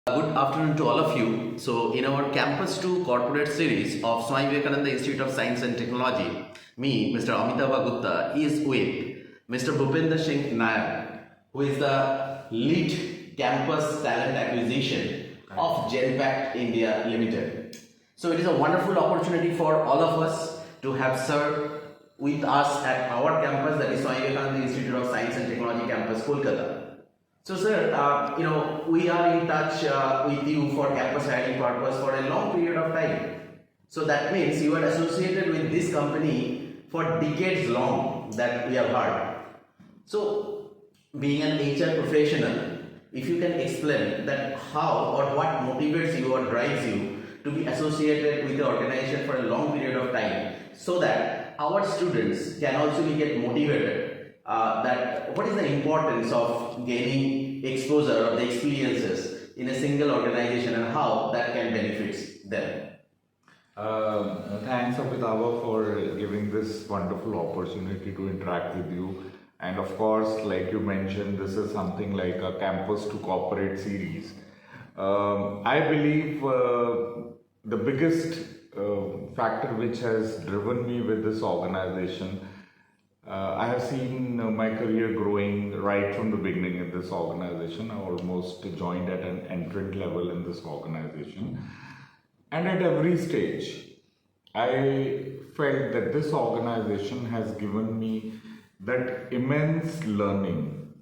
Good afternoon to all of you. So, in our Campus to Corporate series of Swami Vivekananda Institute of Science and Technology, me, Mr. Amitabh Gupta, is with Mr. Bhupender Singh Nair, who is the lead campus talent acquisition of GENPACT India Limited. So, it is a wonderful opportunity for all of us to have sir with us at our campus, that is Swami Vivekananda Institute of Science and Technology Campus, Kolkata. So, sir, we are in touch with you for campus hiring purpose for a long period of time. So that means you are associated with this company for decades long, that we have heard. So, being an HR professional, if you can explain that how or what motivates you or drives you to be associated with the organization for a long period of time, so that our students can also get motivated. That what is the importance of gaining exposure or the experiences in a single organization and how that can benefit them. Thanks, Amitabh, for giving this wonderful opportunity to interact with you. And of course, like you mentioned, this is something like a campus to corporate series. I believe the biggest factor which has driven me with this organization, I have seen my career growing right from the beginning in this organization. I almost joined at an entrant level in this organization. And at every stage, I felt that this organization has given me that immense learning,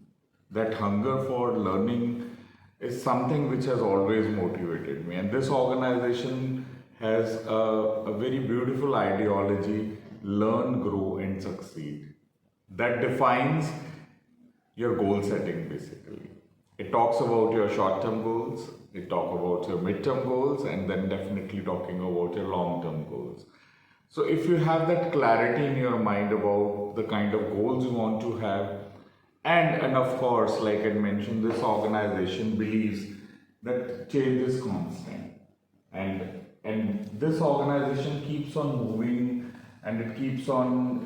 that hunger for learning is something which has always motivated me. And this organization has a very beautiful ideology: learn, grow, and succeed. That defines your goal setting basically. It talks about your short-term goals, it talks about your mid-term goals, and then definitely talking about your long-term goals. So if you have that clarity in your mind about the kind of goals you want to have, and of course, like I mentioned, this organization believes that change is constant, and this organization keeps on moving, and it keeps on,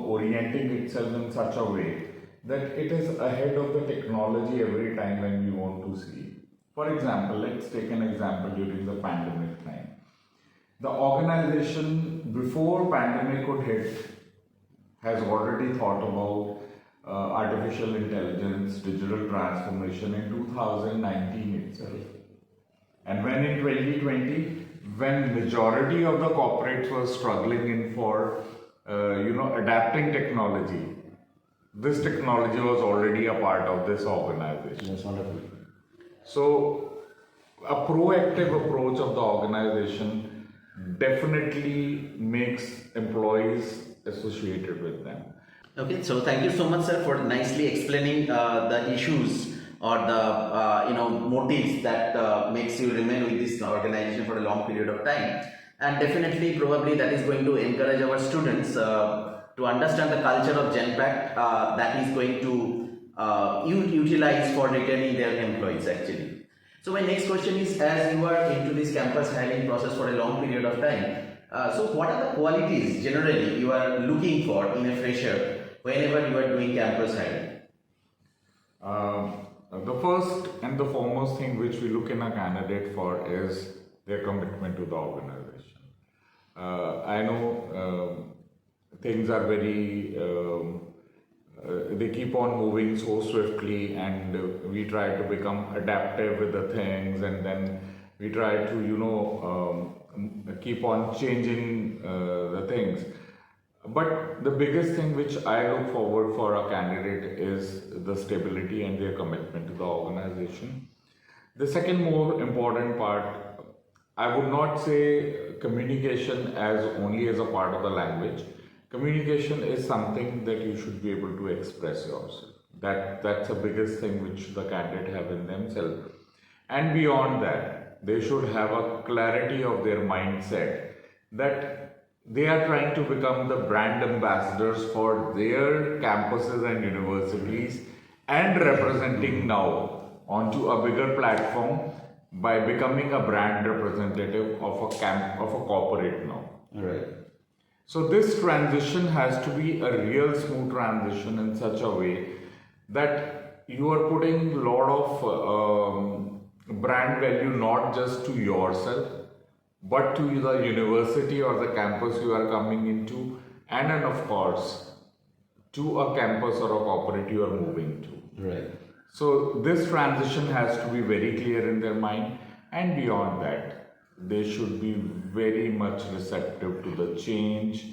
orienting itself in such a way that it is ahead of the technology every time when we want to see. For example, let's take an example during the pandemic time. The organization before pandemic could hit has already thought about artificial intelligence, digital transformation in 2019 itself. And when in 2020, when majority of the corporates were struggling in for adapting technology, this technology was already a part of this organization. That's wonderful. So a proactive approach of the organization definitely makes employees associated with them. Okay, so thank you so much, sir, for nicely explaining the issues or the motives that makes you remain with this organization for a long period of time. And definitely, probably that is going to encourage our students to understand the culture of GenPact that is going to utilize for retaining their employees actually. So my next question is, as you are into this campus hiring process for a long period of time, so what are the qualities generally you are looking for in a fresher whenever you are doing campus hiring? The first and the foremost thing which we look in a candidate for is their commitment to the organization. I know things are very, they keep on moving so swiftly, and we try to become adaptive with the things, and then we try to, keep on changing the things. But the biggest thing which I look forward for a candidate is the stability and their commitment to the organization. The second more important part, I would not say communication as only as a part of the language. Communication is something that you should be able to express yourself. That's the biggest thing which the candidate have in themselves. And beyond that, they should have a clarity of their mindset that they are trying to become the brand ambassadors for their campuses and universities, and representing now onto a bigger platform by becoming a brand representative of a corporate now. Right. So this transition has to be a real smooth transition in such a way that you are putting a lot of brand value not just to yourself, but to the university or the campus you are coming into, and then of course to a campus or a corporate you are moving to. Right. So this transition has to be very clear in their mind, and beyond that, they should be very much receptive to the change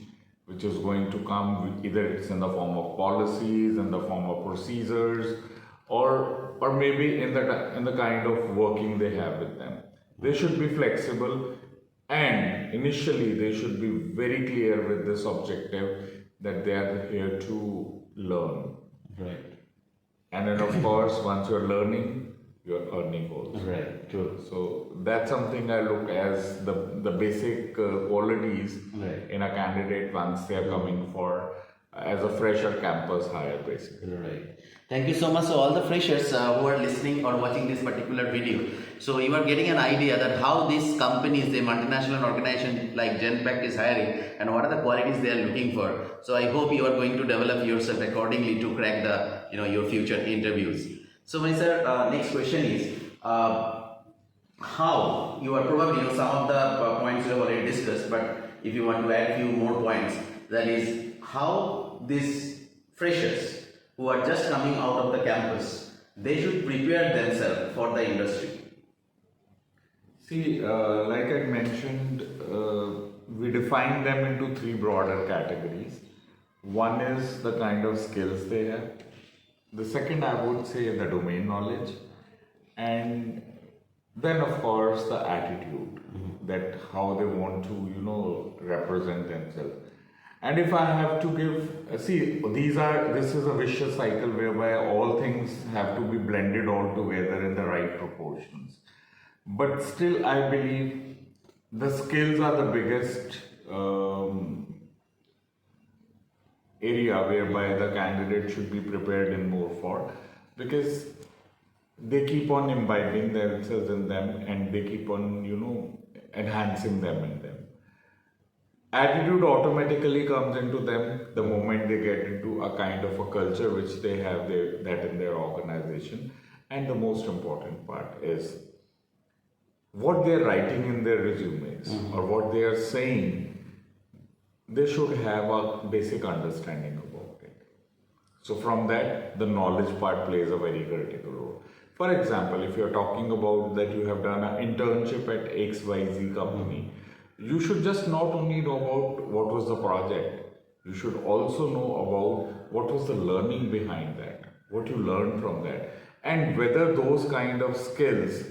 which is going to come, either it's in the form of policies, in the form of procedures, or maybe in the kind of working they have with them. They should be flexible, and initially they should be very clear with this objective that they are here to learn. Right. And then of course, once you're learning, you're earning also. Right. True. So that's something I look as the basic qualities Right. in a candidate once they are coming for as a fresher campus hire basically. Right. Thank you so much. So all the freshers who are listening or watching this particular video, so you are getting an idea that how these companies, the multinational organization like GENPACT is hiring and what are the qualities they are looking for. So I hope you are going to develop yourself accordingly to crack the your future interviews. So my sir, next question is how you are probably some of the points you have already discussed, but if you want to add few more points, that is how these freshers who are just coming out of the campus, they should prepare themselves for the industry. See, like I mentioned, we define them into three broader categories. One is the kind of skills they have. The second, I would say, the domain knowledge. And then, of course, the attitude, that how they want to, represent themselves. And if I have to give, this is a vicious cycle whereby all things have to be blended all together in the right proportions. But still, I believe the skills are the biggest area whereby the candidate should be prepared in more for, because they keep on imbibing themselves in them and they keep on, enhancing them in them. Attitude automatically comes into them the moment they get into a kind of a culture which they have that in their organization. And the most important part is what they're writing in their resumes or what they are saying, they should have a basic understanding about it. So from that, the knowledge part plays a very critical role. For example, if you're talking about that you have done an internship at XYZ company, you should just not only know about what was the project, you should also know about what was the learning behind that, what you learned from that, and whether those kind of skills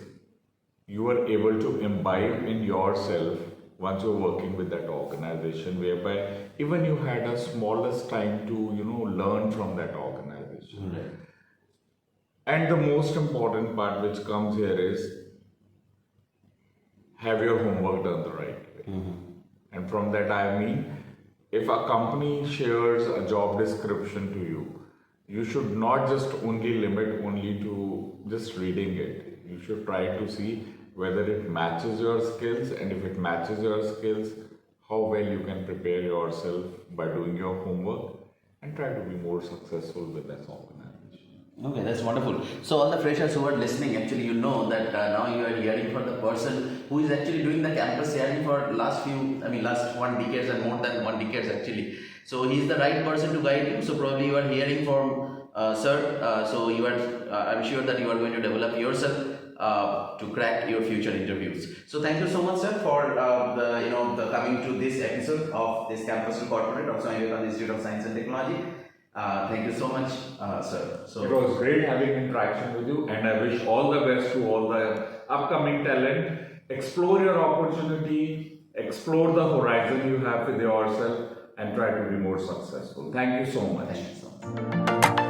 you are able to imbibe in yourself once you're working with that organization, whereby even you had a smallest time to, learn from that organization. Right. And the most important part which comes here is have your homework done the right way. And from that I mean, if a company shares a job description to you, you should not just limit to just reading it. You should try to see whether it matches your skills, and if it matches your skills, how well you can prepare yourself by doing your homework and try to be more successful with this organization. Okay, that's wonderful. So all the freshers who are listening, actually, that now you are hearing from the person who is actually doing the campus hiring for last 1 decade and more than 1 decade actually. So he is the right person to guide you. So probably you are hearing from sir. So you are, I'm sure that you are going to develop yourself to crack your future interviews. So thank you so much, sir, for the coming to this episode of this Campus to Corporate of Swami Vivekananda Institute of Science and Technology. Thank you so much, sir. So it was great having interaction with you, and I wish all the best to all the upcoming talent. Explore your opportunity, explore the horizon you have with yourself, and try to be more successful. Thank you so much. Thank you so much.